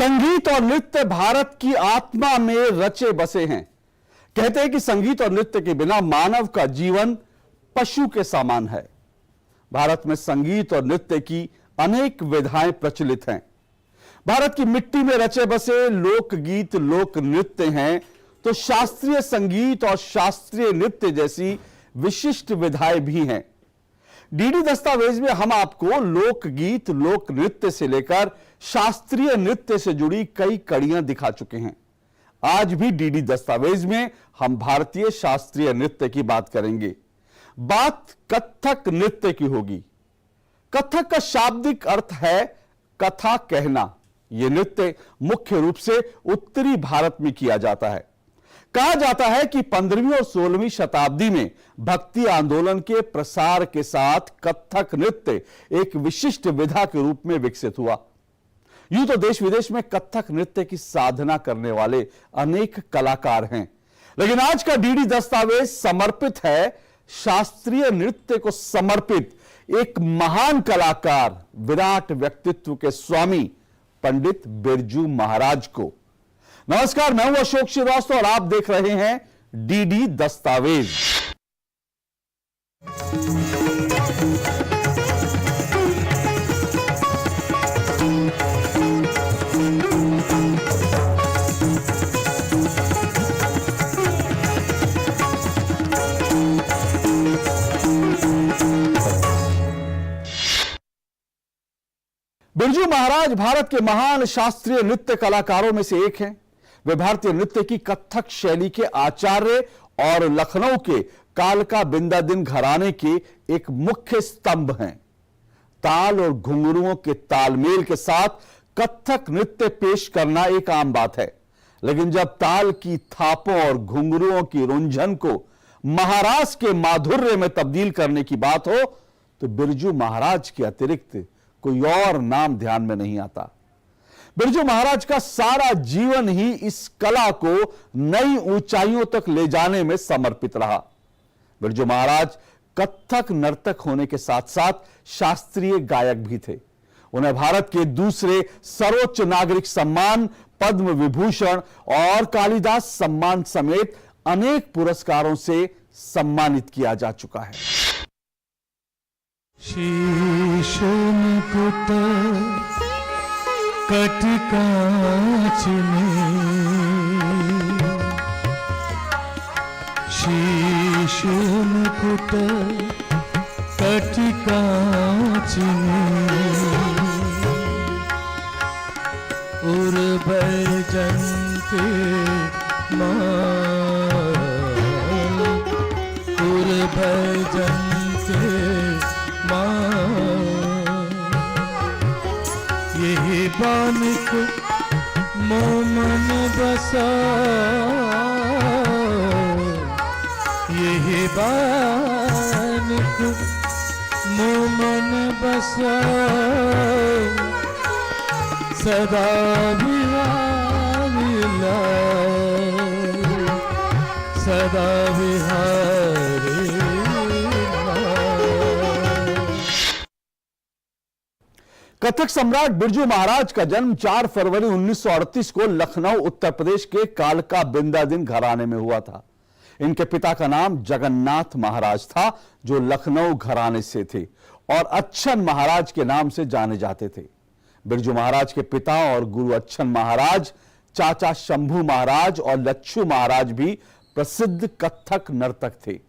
संगीत और नृत्य भारत की आत्मा में रचे बसे हैं। कहते हैं कि संगीत और नृत्य के बिना मानव का जीवन पशु के समान है। भारत में संगीत और नृत्य की अनेक विधाएं प्रचलित हैं। भारत की मिट्टी में रचे बसे लोकगीत लोक नृत्य हैं, तो शास्त्रीय संगीत और शास्त्रीय नृत्य जैसी विशिष्ट विधाएं भी हैं। डीडी दस्तावेज में हम आपको लोकगीत लोक नृत्य से लेकर शास्त्रीय नृत्य से जुड़ी कई कड़ियां दिखा चुके हैं। आज भी डीडी दस्तावेज में हम भारतीय शास्त्रीय नृत्य की बात करेंगे। बात कथक नृत्य की होगी। कथक का शाब्दिक अर्थ है कथा कहना। यह नृत्य मुख्य रूप से उत्तरी भारत में किया जाता है। कहा जाता है कि 15वीं और 16वीं शताब्दी में भक्ति आंदोलन के प्रसार के साथ कथक नृत्य एक विशिष्ट विधा के रूप में विकसित हुआ। यूं तो देश विदेश में कथक नृत्य की साधना करने वाले अनेक कलाकार हैं, लेकिन आज का डीडी दस्तावेज समर्पित है शास्त्रीय नृत्य को समर्पित एक महान कलाकार, विराट व्यक्तित्व के स्वामी पंडित बिरजू महाराज को। नमस्कार, मैं हूं अशोक श्रीवास्तव और आप देख रहे हैं डीडी दस्तावेज। बिरजू महाराज भारत के महान शास्त्रीय नृत्य कलाकारों में से एक हैं। वे भारतीय नृत्य की कथक शैली के आचार्य और लखनऊ के कालका बिंदादिन घराने के एक मुख्य स्तंभ हैं। ताल और घुंघरुओं के तालमेल के साथ कथक नृत्य पेश करना एक आम बात है, लेकिन जब ताल की थापों और घुंघरुओं की रुंझन को महाराज के माधुर्य में तब्दील करने की बात हो तो बिरजू महाराज के अतिरिक्त कोई और नाम ध्यान में नहीं आता। बिरजू महाराज का सारा जीवन ही इस कला को नई ऊंचाइयों तक ले जाने में समर्पित रहा। बिरजू महाराज कथक नर्तक होने के साथ साथ शास्त्रीय गायक भी थे। उन्हें भारत के दूसरे सर्वोच्च नागरिक सम्मान पद्म विभूषण और कालिदास सम्मान समेत अनेक पुरस्कारों से सम्मानित किया जा चुका है। शीश मुकुट कटकाच में, शीश मुकुट कटकाच में, उर्वरजंते उर्वरजंते यही बानिक मोमन बसा, यही बानिक मोमन बसा, सदा बिहारी लाल, सदा बिहारी। कथक सम्राट बिरजू महाराज का जन्म 4 फरवरी 1938 को लखनऊ उत्तर प्रदेश के कालका बिंदादिन घराने में हुआ था। इनके पिता का नाम जगन्नाथ महाराज था, जो लखनऊ घराने से थे और अच्छन महाराज के नाम से जाने जाते थे। बिरजू महाराज के पिता और गुरु अच्छन महाराज, चाचा शंभू महाराज और लच्छू महाराज भी प्रसिद्ध कथक नर्तक थे।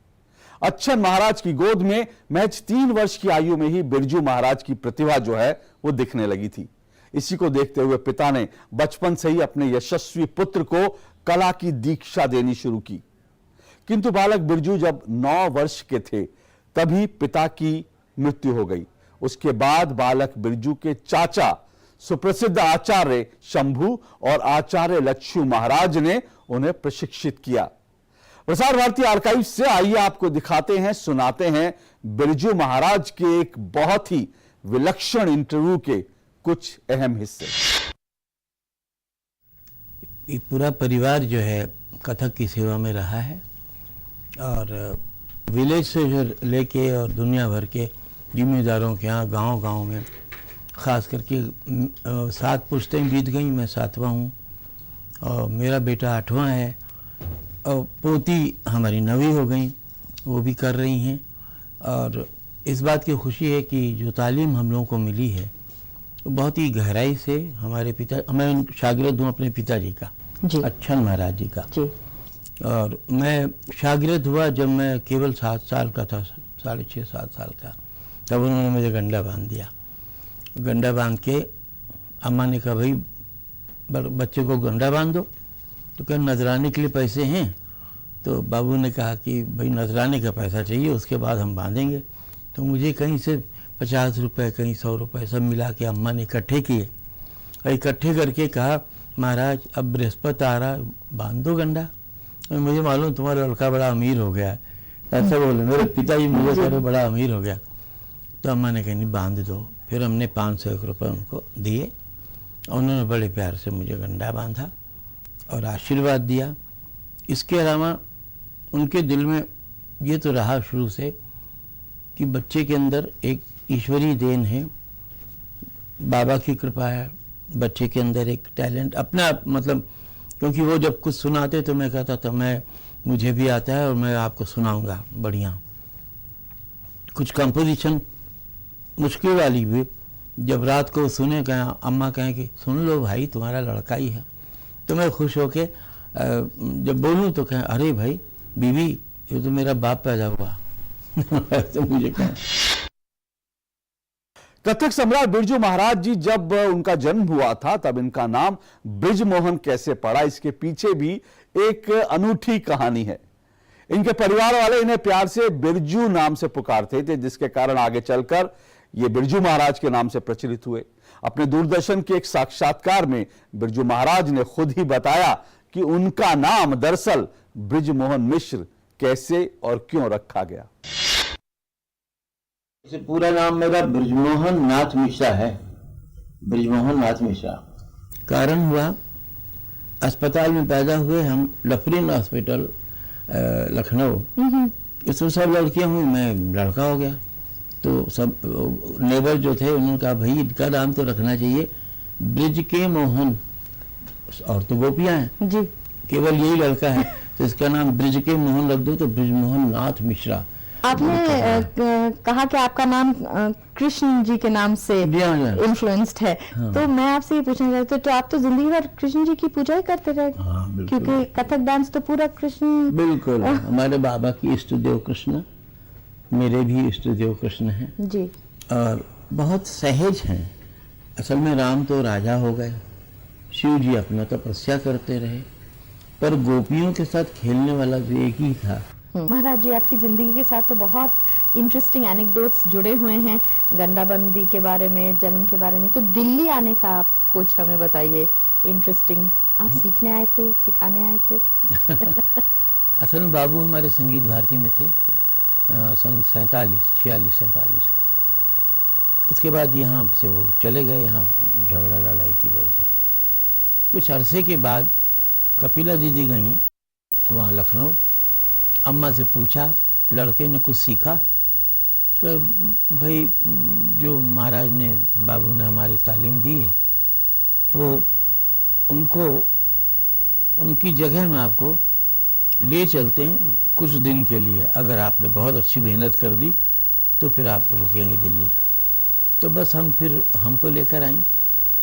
अच्छन महाराज की गोद में महज 3 वर्ष की आयु में ही बिरजू महाराज की प्रतिभा जो है वो दिखने लगी थी। इसी को देखते हुए पिता ने बचपन से ही अपने यशस्वी पुत्र को कला की दीक्षा देनी शुरू की। किंतु बालक बिरजू जब 9 वर्ष के थे तभी पिता की मृत्यु हो गई। उसके बाद बालक बिरजू के चाचा सुप्रसिद्ध आचार्य शंभू और आचार्य लच्छू महाराज ने उन्हें प्रशिक्षित किया। प्रसार भारती आर्काइव से आइए आपको दिखाते हैं, सुनाते हैं बिरजू महाराज के एक बहुत ही विलक्षण इंटरव्यू के कुछ अहम हिस्से। ये पूरा परिवार जो है कथक की सेवा में रहा है और विलेज से जो लेके और दुनिया भर के जिम्मेदारों के यहाँ गांव-गांव में ख़ास करके 7 पुश्तें बीत गई, मैं 7वां हूँ और मेरा बेटा 8वां है और पोती हमारी 9वीं हो गई, वो भी कर रही हैं। और इस बात की खुशी है कि जो तालीम हम लोगों को मिली है तो बहुत ही गहराई से हमारे मैं शागिर्द हूँ अपने पिताजी का, अच्छन महाराज जी का जी। और मैं शागिर्द हुआ जब मैं केवल 7 साल का था, 6.5-7 साल का, तब उन्होंने मुझे गंडा बांध दिया। गंडा बांध के अम्मा ने कहा भाई बच्चे को गंडा बांध दो, तो क्या नजराने के लिए पैसे हैं? तो बाबू ने कहा कि भाई नजराने का पैसा चाहिए, उसके बाद हम बांधेंगे। तो मुझे कहीं से 50 रुपये, कहीं 100 रुपये सब मिला के अम्मा ने इकट्ठे किए और इकट्ठे करके कहा महाराज अब बृहस्पति आ रहा, बांध दो गंडा। मुझे मालूम तुम्हारा लड़का बड़ा अमीर हो गया है, ऐसा बोले मेरे पिताजी, मुझे कह रहे बड़ा अमीर हो गया। तो अम्मा ने कहा नहीं बांध दो। फिर हमने 500 रुपये उनको दिए, उन्होंने बड़े प्यार से मुझे गंडा बांधा और आशीर्वाद दिया। इसके अलावा उनके दिल में ये तो रहा शुरू से कि बच्चे के अंदर एक ईश्वरीय देन है, बाबा की कृपा है, बच्चे के अंदर एक टैलेंट अपना मतलब, क्योंकि वो जब कुछ सुनाते तो मैं कहता था मुझे भी आता है और मैं आपको सुनाऊंगा बढ़िया। कुछ कंपोजिशन मुश्किल वाली भी जब रात को सुने, कहें अम्मा कहें कि सुन लो भाई तुम्हारा लड़का ही है, तो मैं खुश होके जब बोलूँ तो कहें अरे भाई बीवी ये तो मेरा बाप पैदा हुआ। तो मुझे कहें। कथक सम्राट बिरजू महाराज जी जब उनका जन्म हुआ था तब इनका नाम बृजमोहन कैसे पड़ा, इसके पीछे भी एक अनूठी कहानी है। इनके परिवार वाले इन्हें प्यार से बिरजू नाम से पुकारते थे, जिसके कारण आगे चलकर ये बिरजू महाराज के नाम से प्रचलित हुए। अपने दूरदर्शन के एक साक्षात्कार में बिरजू महाराज ने खुद ही बताया कि उनका नाम दरअसल बृजमोहन मिश्र कैसे और क्यों रखा गया। इसे पूरा नाम मेरा बृजमोहन नाथ मिश्रा है, बृजमोहन नाथ मिश्रा। कारण हुआ अस्पताल में पैदा हुए हम, लफरीन हॉस्पिटल लखनऊ, इसमें सब लड़कियां हुई, मैं लड़का हो गया। तो सब नेबर जो थे उन्होंने कहा भाई इनका नाम तो रखना चाहिए ब्रिज के मोहन, और तो गोपियां हैं जी, केवल यही लड़का है, तो इसका नाम ब्रिज के मोहन रख दो, तो बृजमोहन नाथ मिश्रा। आपने कहा कि आपका नाम कृष्ण जी के नाम से इन्फ्लुएंस्ड है। हाँ। तो मैं आपसे ये पूछना चाहती हूँ, तो आप तो जिंदगी भर कृष्ण जी की पूजा ही करते रहे? हाँ, क्योंकि कथक डांस तो पूरा कृष्ण। बिल्कुल, हमारे बाबा की इष्ट देव कृष्ण, मेरे भी इष्ट देव कृष्ण हैं जी, और बहुत सहज हैं। असल में राम तो राजा हो गए, शिव जी अपना तपस्या करते रहे, पर गोपियों के साथ खेलने वाला जो एक ही था। महाराज जी आपकी जिंदगी के साथ तो बहुत इंटरेस्टिंग एनेक्डोट्स जुड़े हुए हैं, गंडाबंदी के बारे में, जन्म के बारे में। तो दिल्ली आने का आप कुछ हमें बताइए इंटरेस्टिंग। आप सीखने आए थे, सिखाने आए थे? असल में बाबू हमारे संगीत भारती में थे सन 46-47। उसके बाद यहाँ से वो चले गए, यहाँ झगड़ा लड़ाई की वजह से। कुछ अरसे के बाद कपिला दीदी गई वहाँ लखनऊ, अम्मा से पूछा लड़के ने कुछ सीखा? तो भाई जो महाराज ने, बाबू ने हमारी तालीम दी है वो उनको, उनकी जगह में आपको ले चलते हैं कुछ दिन के लिए, अगर आपने बहुत अच्छी मेहनत कर दी तो फिर आप रुकेंगे दिल्ली। तो बस हम फिर हमको लेकर आई,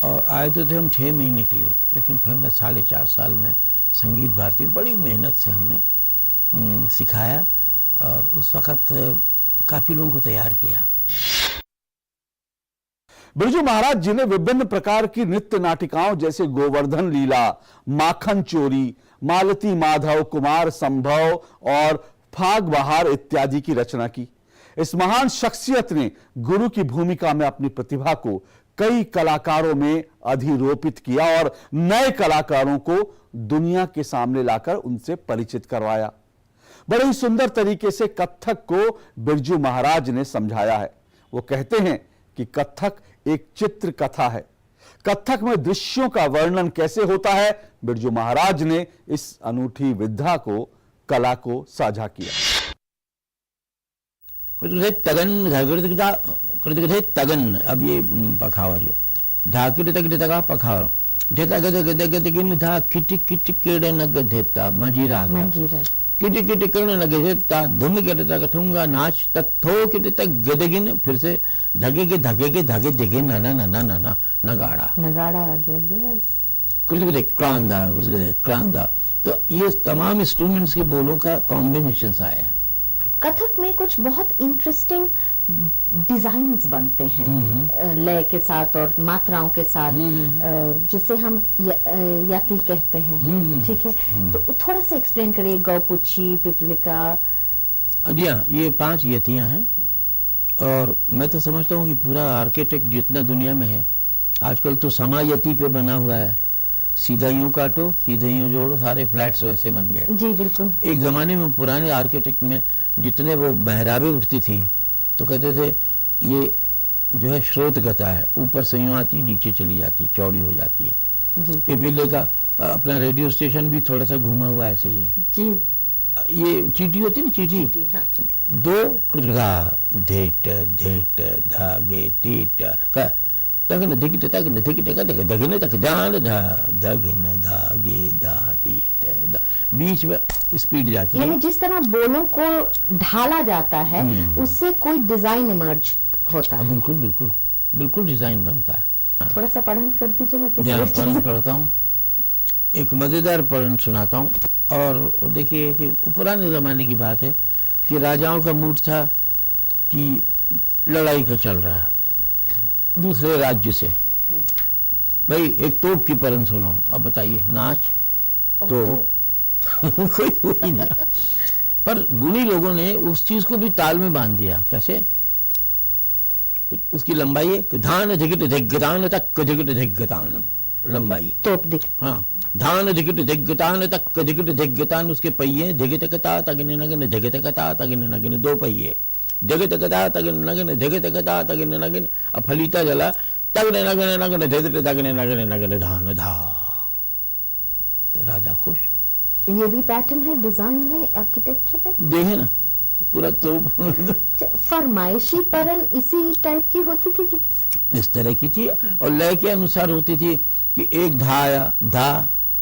और आए तो थे हम 6 महीने के लिए, लेकिन फिर मैं 4.5 साल में संगीत भारती में बड़ी मेहनत से हमने सिखाया और उस वक़्त काफ़ी लोगों को तैयार किया। बिरजू महाराज जी ने विभिन्न प्रकार की नृत्य नाटिकाओं जैसे गोवर्धन लीला, माखन चोरी, मालती माधव, कुमार संभव और फाग बहार इत्यादि की रचना की। इस महान शख्सियत ने गुरु की भूमिका में अपनी प्रतिभा को कई कलाकारों में अधिरोपित किया और नए कलाकारों को दुनिया के सामने लाकर उनसे परिचित करवाया। बड़े ही सुंदर तरीके से कथक को बिरजू महाराज ने समझाया है। वो कहते हैं कि कथक एक चित्र कथा है। कथक में दृश्यों का वर्णन कैसे होता है, बिरजू महाराज ने इस अनूठी विद्या को, कला को साझा किया। कृतकथे तगन धाकृतकथा कृतकथे तगन। अब ये पखावा जो धाकृतकथा पखावा ढेता गद गद गद गिन था किट किट केड़े नग देता मजीरा आ गया। मंजीरा किट किट केड़े नग देता धुम केड़ता कथूंगा नाच तथो किट तक गदगिन। फिर से धगे के धागे दिगे नाना नाना नाना नगाड़ा नगाड़ा आ गया। यस कृतकथे क्रांदा कृतकथे क्रांदा। तो ये तमाम इंस्ट्रूमेंट्स के बोलों का कॉम्बिनेशन आया। कथक में कुछ बहुत इंटरेस्टिंग डिजाइन्स बनते हैं लय के साथ और मात्राओं के साथ, जिसे हम यति कहते हैं। ठीक है, तो थोड़ा सा एक्सप्लेन करिए। गौपुच्छी, पिपलिका। जी हाँ, ये 5 यतियां हैं और मैं तो समझता हूँ कि पूरा आर्किटेक्ट जितना दुनिया में है आजकल तो समायति पे बना हुआ है। सीधा यूं काटो सीधा यूं जोड़ो, सारे फ्लैट्स वैसे बन गए। जी बिल्कुल। एक जमाने में पुराने आर्किटेक्ट में जितने वो मेहराबें उठती थी तो कहते थे ये जो है स्रोतगता है, ऊपर से यूं आती नीचे चली जाती, चौड़ी हो जाती है। जी पिपीले का अपना रेडियो स्टेशन भी थोड़ा सा घूमा हुआ ऐसे ही है। जी। ये चीटी होती ना, चीटी हाँ। 2 कृतगा धेट धेट धागे तीट तगन धिकिट तगन धिकिट तक दगन तक दान धा दगन धागे दा तीट दा। बीच में स्पीड जाती है। यानी जिस तरह बोलों को ढाला जाता है उससे कोई डिजाइन इमर्ज होता है। बिल्कुल बिल्कुल बिल्कुल डिजाइन बनता है। थोड़ा सा पढ़न कर दीजिए ना। जहाँ किसी पढ़न पढ़ता हूँ, एक मजेदार पढ़न सुनाता हूँ। और देखिए कि पुराने जमाने की बात है कि राजाओं का मूड था कि लड़ाई का चल रहा है दूसरे राज्य से। भाई एक तोप की परन सुनाओ, अब बताइए नाच तो कोई हुई नहीं। पर गुणी लोगों ने उस चीज को भी ताल में बांध दिया। कैसे? उसकी लंबाई है धान धिगिट धिग्गतान तक धिगिट धिग्गतान लंबाई। तोप दिख। हाँ, धान धिगिट धिग्गतान तक धिगिट धिग्गतान। उसके पहिए धिगित कता तगने नगन धिगित कता तगने नगन, 2 पहिए जगत कथा तगन नगन जगत कथा तगन नगन। अब फलीता जला तगने नगन नगन जगत तगने नगन नगन धान धा। तो राजा खुश। ये भी पैटर्न है, डिजाइन है, आर्किटेक्चर है। देखे ना पूरा तो फरमाइशी परन इसी टाइप की होती थी कि इस तरह की थी और लय के अनुसार होती थी कि एक धा आया धा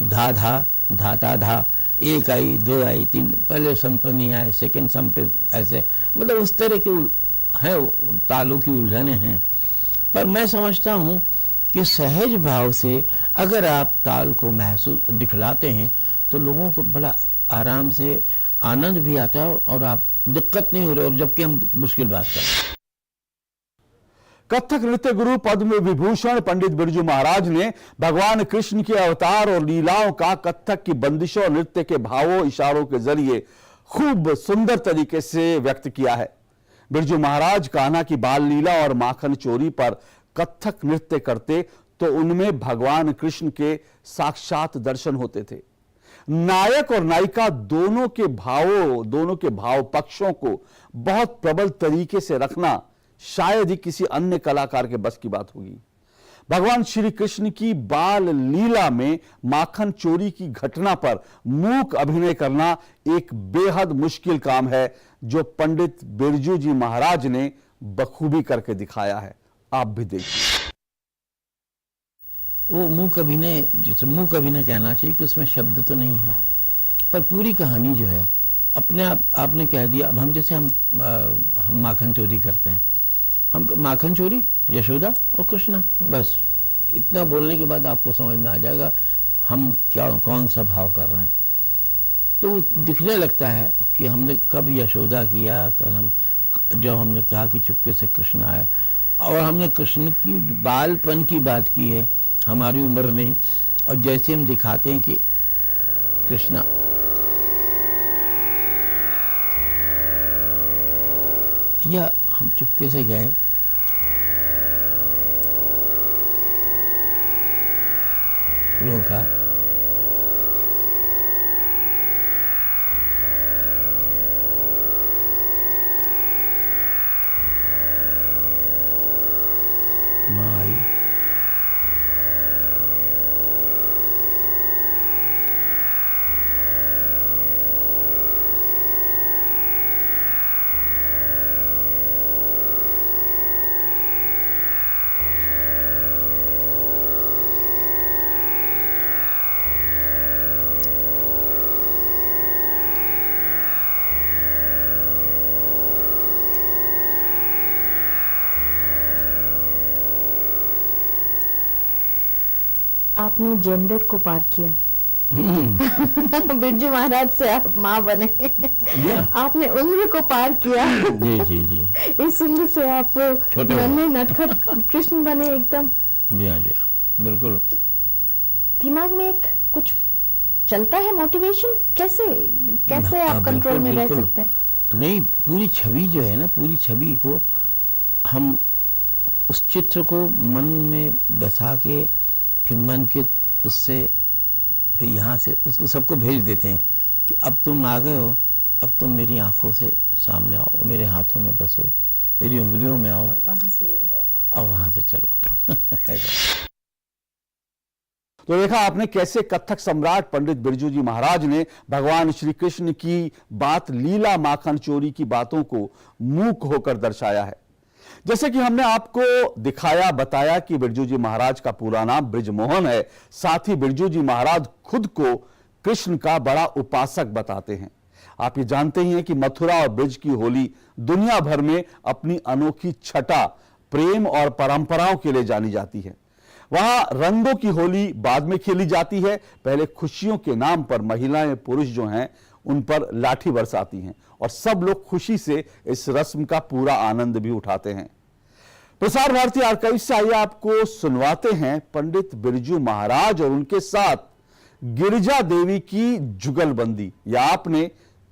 धा धा धाता धा, 1 आई 2 आई 3, पहले संपन्नी आए सेकंड सम पे ऐसे, मतलब उस तरह के है तालों की उलझने हैं। पर मैं समझता हूँ कि सहज भाव से अगर आप ताल को महसूस दिखलाते हैं तो लोगों को बड़ा आराम से आनंद भी आता है और आप दिक्कत नहीं हो रही। और जबकि हम मुश्किल बात कर रहे हैं। कथक नृत्य गुरु पद्म विभूषण पंडित बिरजू महाराज ने भगवान कृष्ण के अवतार और लीलाओं का कथक की बंदिशों और नृत्य के भावों इशारों के जरिए खूब सुंदर तरीके से व्यक्त किया है। बिरजू महाराज कान्हा की बाल लीला और माखन चोरी पर कथक नृत्य करते तो उनमें भगवान कृष्ण के साक्षात दर्शन होते थे। नायक और नायिका दोनों के भाव पक्षों को बहुत प्रबल तरीके से रखना शायद ही किसी अन्य कलाकार के बस की बात होगी। भगवान श्री कृष्ण की बाल लीला में माखन चोरी की घटना पर मूक अभिनय करना एक बेहद मुश्किल काम है, जो पंडित बिरजू जी महाराज ने बखूबी करके दिखाया है। आप भी देखिए। वो मूक अभिनय, जिसे मूक अभिनय कहना चाहिए कि उसमें शब्द तो नहीं है, पर पूरी कहानी जो है अपने आप आपने कह दिया। अब हम जैसे हम माखन चोरी करते हैं, हम माखन चोरी यशोदा और कृष्णा, बस इतना बोलने के बाद आपको समझ में आ जाएगा हम क्या कौन सा भाव कर रहे हैं। तो दिखने लगता है कि हमने कब यशोदा किया, कल हम जब हमने कहा कि चुपके से कृष्ण आया, और हमने कृष्ण की बालपन की बात की है, हमारी उम्र नहीं। और जैसे हम दिखाते हैं कि कृष्णा या हम चुपके से गए, रोका, माँ आई, आपने जेंडर को पार किया। बिरजू महाराज से आप माँ बने। आपने उम्र को पार किया। जी जी जी। इस उम्र से आप छोटे नन्हे नटखट कृष्ण बने एकदम। जी हाँ जी हाँ, बिल्कुल। दिमाग में एक कुछ चलता है, मोटिवेशन कैसे कैसे हाँ, आप कंट्रोल में रह बिल्कुल। सकते हैं? नहीं, पूरी छवि जो है ना, पूरी छवि को हम उस चित्र को मन में बसा के फिर मन के उससे फिर यहाँ से उसको सबको भेज देते हैं कि अब तुम आ गए हो, अब तुम मेरी आंखों से सामने आओ, मेरे हाथों में बसो, मेरी उंगलियों में आओ और वहां से उड़ो। और वहां से चलो। तो देखा आपने कैसे कथक सम्राट पंडित बिरजू जी महाराज ने भगवान श्री कृष्ण की बात, लीला माखन चोरी की बातों को मूक होकर दर्शाया है। जैसे कि हमने आपको दिखाया, बताया कि बिरजू जी महाराज का पूरा नाम बृजमोहन है। साथ ही बिरजू जी महाराज खुद को कृष्ण का बड़ा उपासक बताते हैं। आप ये जानते ही हैं कि मथुरा और ब्रज की होली दुनिया भर में अपनी अनोखी छटा, प्रेम और परंपराओं के लिए जानी जाती है। वहां रंगों की होली बाद में खेली जाती है। पहले खुशियों के नाम पर महिलाएं, पुरुष जो हैं उन पर लाठी बरसाती हैं और सब लोग खुशी से इस रस्म का पूरा आनंद भी उठाते हैं। प्रसार भारती आर्काइव से आइए आपको सुनवाते हैं पंडित बिरजू महाराज और उनके साथ गिरिजा देवी की जुगलबंदी। यह आपने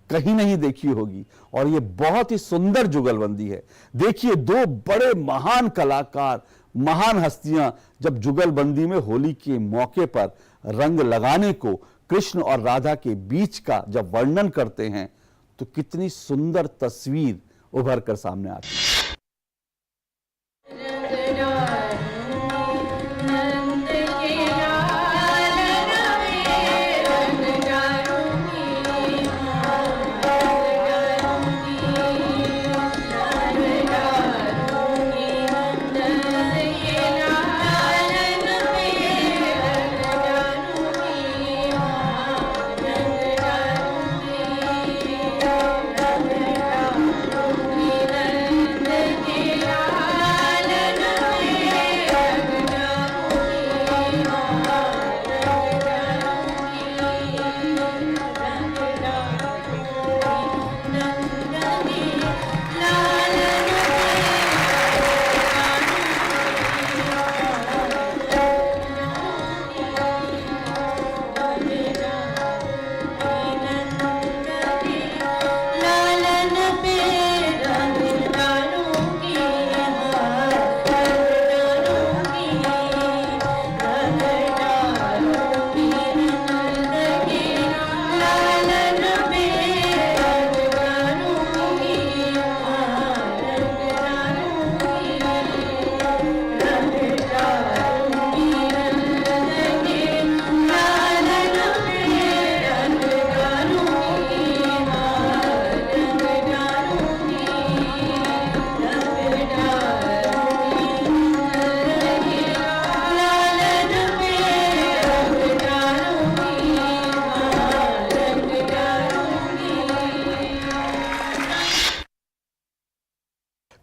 कहीं नहीं देखी होगी और यह बहुत ही सुंदर जुगलबंदी है। देखिए, दो बड़े महान कलाकार, महान हस्तियां जब जुगलबंदी में होली के मौके पर रंग लगाने को कृष्ण और राधा के बीच का जब वर्णन करते हैं तो कितनी सुंदर तस्वीर उभर कर सामने आती है।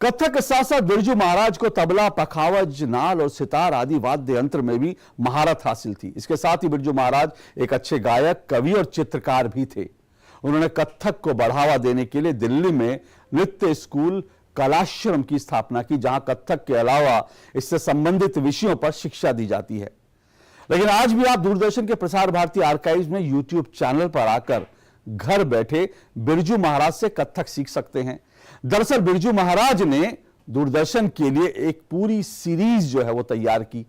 कथक के साथ साथ बिरजू महाराज को तबला, पखावज, नाल और सितार आदि वाद्य यंत्र में भी महारत हासिल थी। इसके साथ ही बिरजू महाराज एक अच्छे गायक, कवि और चित्रकार भी थे। उन्होंने कथक को बढ़ावा देने के लिए दिल्ली में नृत्य स्कूल कलाश्रम की स्थापना की, जहां कथक के अलावा इससे संबंधित विषयों पर शिक्षा दी जाती है। लेकिन आज भी आप दूरदर्शन के प्रसार भारती आर्काइव में यूट्यूब चैनल पर आकर घर बैठे बिरजू महाराज से कथक सीख सकते हैं। दरअसल बिरजू महाराज ने दूरदर्शन के लिए एक पूरी सीरीज जो है वो तैयार की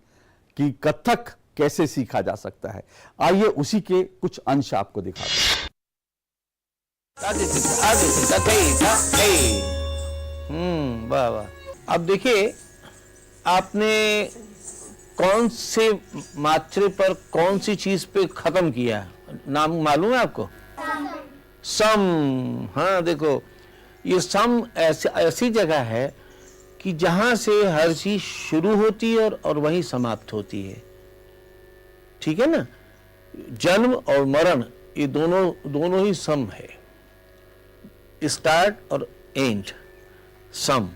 कि कथक कैसे सीखा जा सकता है। आइए उसी के कुछ अंश आपको दिखाते हैं। वाह वाह। अब देखिए, आपने कौन से मात्रे पर कौन सी चीज पे खत्म किया, नाम मालूम है आपको? सम। हाँ, देखो, ये सम ऐसी जगह है कि जहां से हर चीज शुरू होती है और वहीं समाप्त होती है। ठीक है ना? जन्म और मरण ये दोनों ही सम है, स्टार्ट और एंड, सम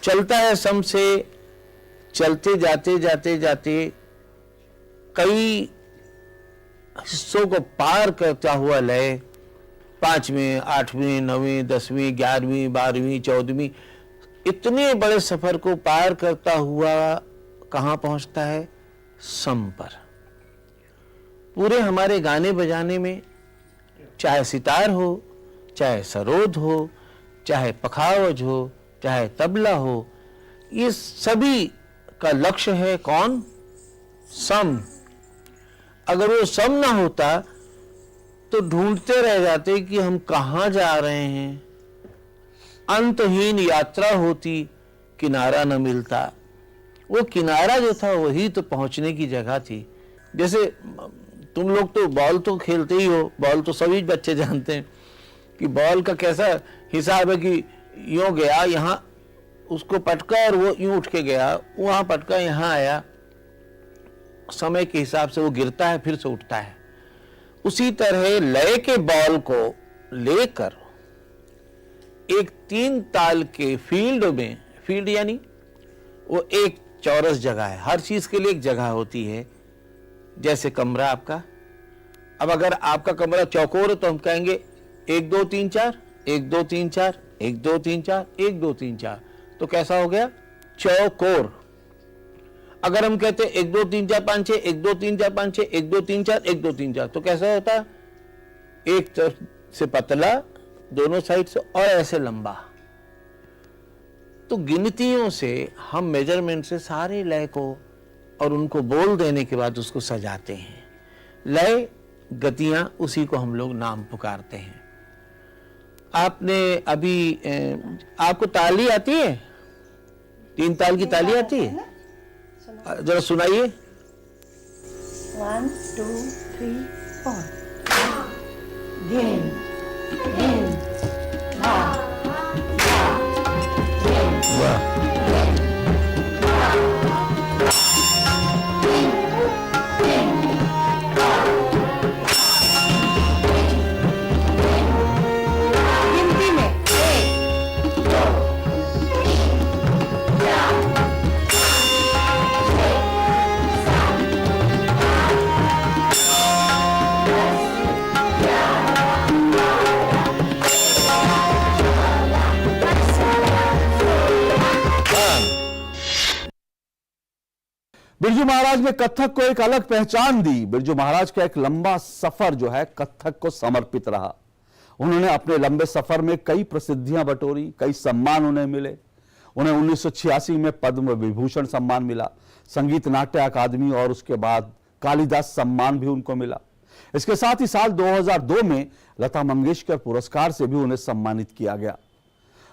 चलता है। सम से चलते जाते जाते जाते कई हिस्सों को पार करता हुआ लय 5वीं, 8वीं, 9वीं, 10वीं, 11वीं, 12वीं, 14वीं इतने बड़े सफर को पार करता हुआ कहाँ पहुंचता है? सम पर। पूरे हमारे गाने बजाने में चाहे सितार हो, चाहे सरोद हो, चाहे पखावज हो, चाहे तबला हो, ये सभी का लक्ष्य है कौन? सम। अगर वो सम ना होता तो ढूंढते रह जाते कि हम कहाँ जा रहे हैं, अंतहीन यात्रा होती, किनारा न मिलता। वो किनारा जो था वही तो पहुंचने की जगह थी। जैसे तुम लोग तो बॉल तो खेलते ही हो, बॉल तो सभी बच्चे जानते हैं कि बॉल का कैसा हिसाब है कि यूं गया यहाँ, उसको पटका और वो यूं उठ के गया, वहां पटका यहाँ आया, समय के हिसाब से वो गिरता है फिर से उठता है। उसी तरह लय के बॉल को लेकर एक 3 ताल के फील्ड में, फील्ड यानी वो एक चौरस जगह है, हर चीज के लिए एक जगह होती है। जैसे कमरा आपका, अब अगर आपका कमरा चौकोर है तो हम कहेंगे 1 2 3 4, 1 2 3 4, 1 2 3 4, 1 2 3 4, तो कैसा हो गया? चौकोर। अगर हम कहते 1 2 3 4 5 6, 1 2 3 4 5 6, 1 2 3 4, 1 2 3 4, तो कैसा होता? एक तरफ से पतला, दोनों साइड से, और ऐसे लंबा। तो गिनतियों से हम मेजरमेंट से सारे लय को और उनको बोल देने के बाद उसको सजाते हैं। लय, गतियां, उसी को हम लोग नाम पुकारते हैं। आपने अभी आपको ताली आती है? 3 ताल की ताली आती है? जरा सुनाइए। 1 2 3 4 गिन गिन धा वाह। गिनती में 1 2 बिरजू महाराज ने कथक को एक अलग पहचान दी। बिरजू महाराज का एक लंबा सफर जो है कथक को समर्पित रहा। उन्होंने अपने लंबे सफर में कई प्रसिद्धियां बटोरी, कई सम्मान उन्हें मिले। उन्हें 1986 में पद्म विभूषण सम्मान मिला, संगीत नाट्य अकादमी और उसके बाद कालिदास सम्मान भी उनको मिला। इसके साथ ही साल 2002 में लता मंगेशकर पुरस्कार से भी उन्हें सम्मानित किया गया।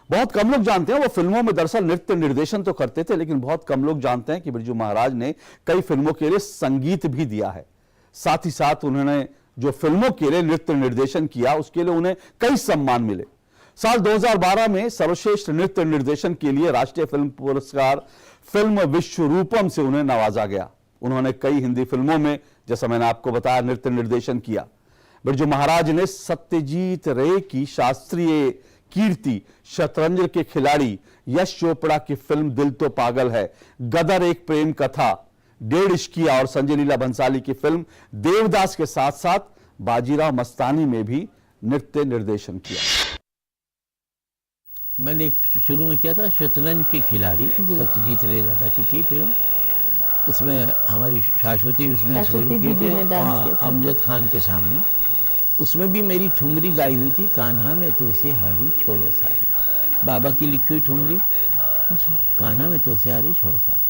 बहुत कम लोग जानते हैं वो फिल्मों में दरअसल नृत्य निर्देशन तो करते थे, लेकिन बहुत कम लोग जानते हैं कि बिरजू महाराज ने कई फिल्मों के लिए संगीत भी दिया है। साथ ही साथ उन्होंने जो फिल्मों के लिए नृत्य निर्देशन किया उसके लिए उन्हें कई सम्मान मिले। साल 2012 में सर्वश्रेष्ठ नृत्य निर्देशन के लिए राष्ट्रीय फिल्म पुरस्कार फिल्म विश्वरूपम से उन्हें नवाजा गया। उन्होंने कई हिंदी फिल्मों में, जैसा मैंने आपको बताया, नृत्य निर्देशन किया। बिरजू महाराज ने सत्यजीत रे की शास्त्रीय कीर्ति, शतरंज के खिलाड़ी यश चोपड़ा की फिल्म दिल तो पागल है, गदर एक प्रेम कथा, 1.5 इश्किया और संजय लीला भंसाली की फिल्म देवदास के साथ साथ बाजीराव मस्तानी में भी नृत्य निर्देशन किया। मैंने एक शुरू में किया था शतरंज के खिलाड़ी, सत्यजीत रे दादा की थी फिल्म। उसमें हमारी शाश्वती उसमें शुरू की थी अमजद खान के सामने। उसमें भी मेरी ठुमरी गाई हुई थी, कान्हा में तो से हारी छोड़ो सारी, बाबा की लिखी हुई ठुमरी, कान्हा में तो से हारी छोड़ो सारी।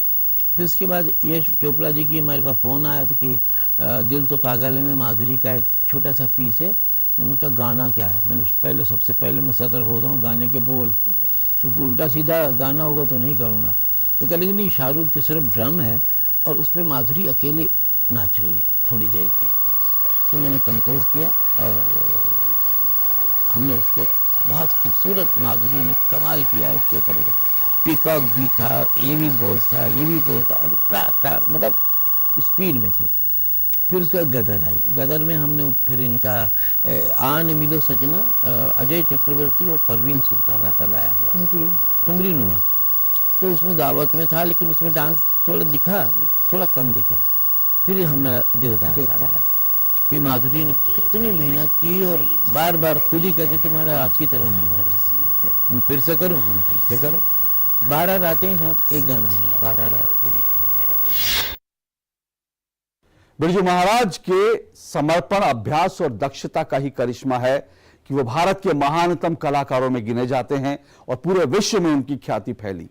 फिर उसके बाद यश चोपड़ा जी की हमारे पास फ़ोन आया था कि दिल तो पागल है में माधुरी का एक छोटा सा पीस है। मैंने कहा गाना क्या है? मैंने सबसे पहले मैं सतर्क होता हूँ गाने के बोल, क्योंकि उल्टा सीधा गाना होगा तो नहीं करूँगा। तो कह लेकिन नहीं, शाहरुख की सिर्फ ड्रम है और उस पर माधुरी अकेले नाच रही है थोड़ी देर की। तो मैंने कंपोज किया और हमने उसको बहुत खूबसूरत, माधुरी ने कमाल किया उसके ऊपर। पीकॉक भी था, ये भी बोझ था, ये भी बोझ था, और मतलब स्पीड में थी। फिर उसके बाद गदर आई। गदर में हमने फिर इनका आन मिलो सजना, अजय चक्रवर्ती और परवीन सुल्ताना का गाया हुआ ठुमरी नुमा। तो उसमें दावत में था, लेकिन उसमें डांस थोड़ा दिखा, थोड़ा कम दिखा। फिर हमारा देवदास आ गया। फिर माधुरी ने कितनी मेहनत की और बार बार खुद ही कहते तुम्हारा आपकी तरह नहीं हो रहा, फिर से करूँ, फिर से करो। 12 रातें साहब एक गाना हुआ, 12 रात। बिरजू महाराज के समर्पण, अभ्यास और दक्षता का ही करिश्मा है कि वो भारत के महानतम कलाकारों में गिने जाते हैं और पूरे विश्व में उनकी ख्याति फैली।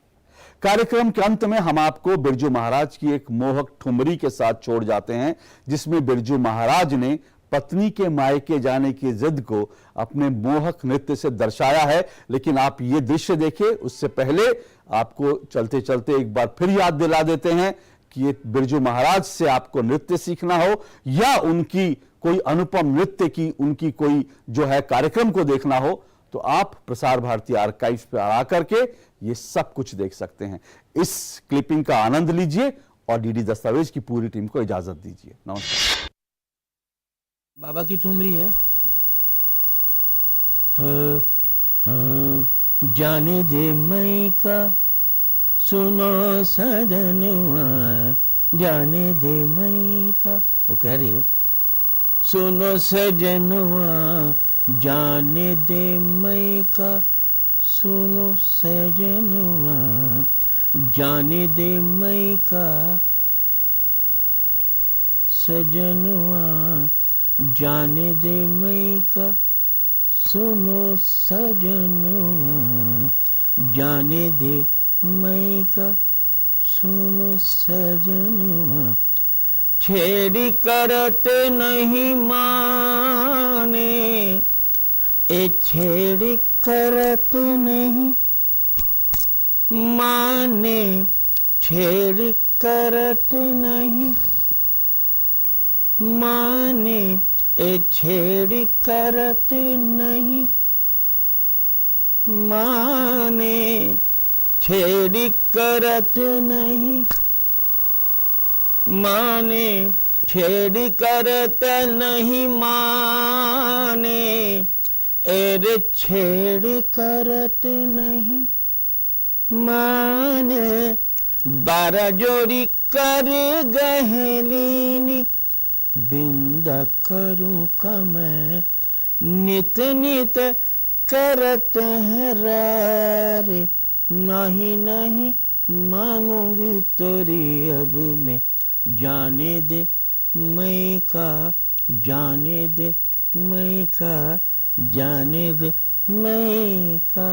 कार्यक्रम के अंत में हम आपको बिरजू महाराज की एक मोहक ठुमरी के साथ छोड़ जाते हैं, जिसमें बिरजू महाराज ने पत्नी के मायके जाने की जिद को अपने मोहक नृत्य से दर्शाया है। लेकिन आप ये दृश्य देखिए, उससे पहले आपको चलते चलते एक बार फिर याद दिला देते हैं कि ये बिरजू महाराज से आपको नृत्य सीखना हो या उनकी कोई अनुपम नृत्य की उनकी कोई जो है कार्यक्रम को देखना हो, तो आप प्रसार भारती आर्काइव्स पर आकर के ये सब कुछ देख सकते हैं। इस क्लिपिंग का आनंद लीजिए और डीडी दस्तावेज की पूरी टीम को इजाजत दीजिए। नमस्कार। बाबा की ठुमरी है। जाने दे मई का सुनो सजनवा, जाने दे मई का, वो कह रही है सुनो सजनवा, जाने दे मई का, सुनो सजनवा, जाने दे मई का सजनवा, जाने दे मई का, सुनो सजनवा, जाने दे मई का, सुनो सजनवा। छेड़ी करत नहीं माने, ए छेड़ी करत नहीं माने, छेड़ी करत नहीं माने, ए छेड़ी करत नहीं माने, छेड़ी करत नहीं माने, छेड़ी करत नहीं माने, एरे छेड़ी करत नहीं माने। 12 जोड़ी कर गहलीनी, बिंदा करूं का मैं, नित नित करत है रे, नहीं नहीं मानूंगी तोरी अब मैं, जाने दे मई का, जाने दे मई का, जाने दे मई का।